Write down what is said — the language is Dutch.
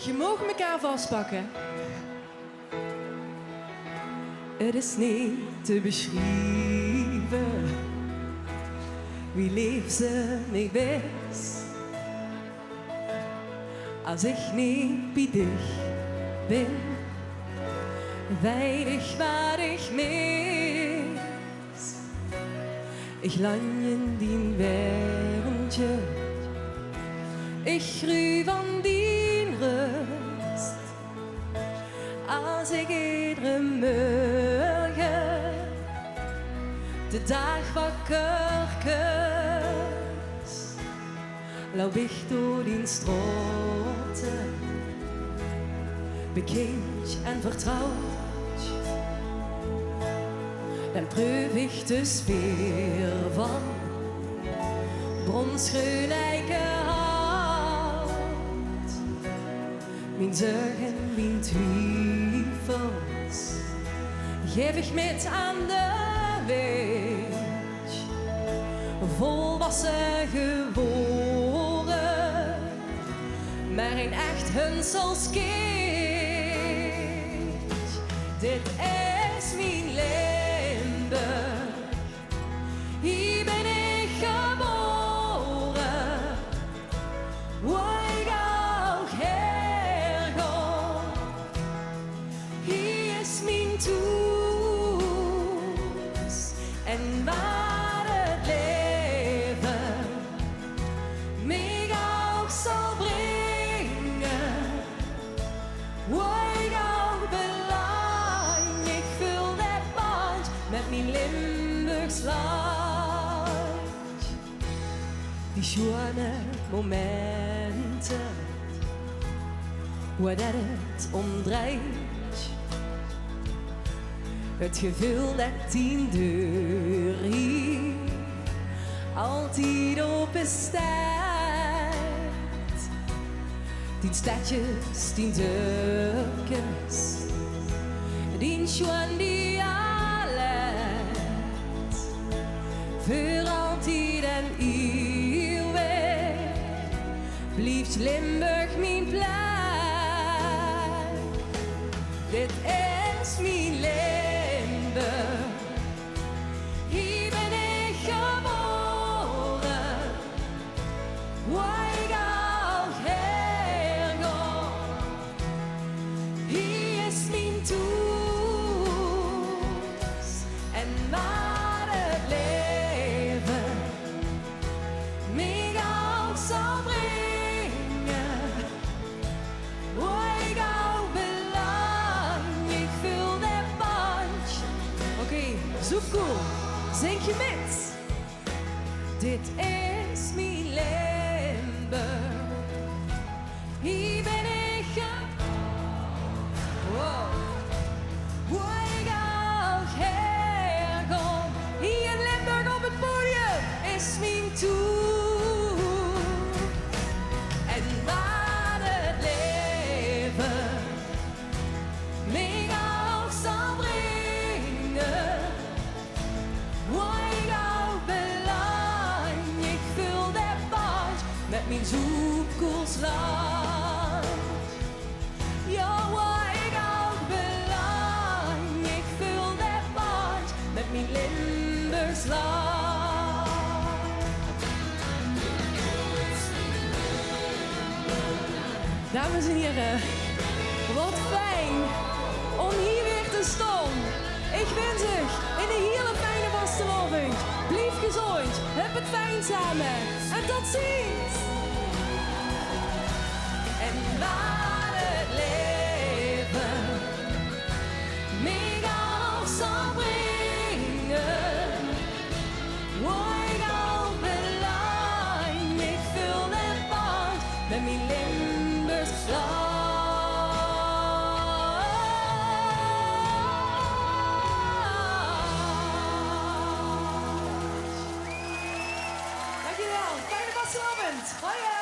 Je mag elkaar vastpakken. Het is niet te beschrijven wie lief ze mij is. Als ik niet bij dich ben, weinig wat ik mis. Ik land in die werendje, ik groei van die rust. Als ik iedere morgen de dag wakker kus, loop ik door die straten, bekend en vertrouwd. Dan proef ik de sfeer van bronsgroen eikenhout. Mijn zorgen, mijn twijfels geef ik met aan de weg. Volwassen geworden, maar een echt hunselskind. Dit is mijn Limburg, hier ben ik geboren. Waar ik ook herkom, hier is mijn toekomst. En waar het leven mij ook zal brengen, waar ik ook belang, ik vul dat band met mijn Limburgs land. Die schone momenten, waar dat het om draait. Het gevoel dat die deur hier altijd open staat. Die stadjes, die dorpjes, die schoon die alles. Voor altijd en eeuwig blijft Limburg mijn plek. Dit is mijn leven. Hier ben ik geboren, waar ik ook herkom. Hier is mijn toekomst en waar het leven mij ook zal brengen, waar ik ook belang, ik vul dat band. Oké, zo cool. Zing je met? Dit is mijn Limburg. Hier ben ik wow. Waar ik ook herkom. Hier in Limburg op het podium is mijn toekomst. En waar het leven mij ook zal brengen, waar ik ook belang, ik vul dat band met mijn zoekkoersland. Ja, waar ik ook belang, ik vul dat band met mijn Limburgs land. Dames en heren, wat fijn om hier weer te staan. Ik wens u een hele fijne vastelovend. Blijf gezond, heb het fijn samen en tot ziens. En waar het leven mij ook zal brengen, waar ik ook belang, ik vul het band met mijn Limburgs land. Dankjewel, fijne vastelovend. Hoi!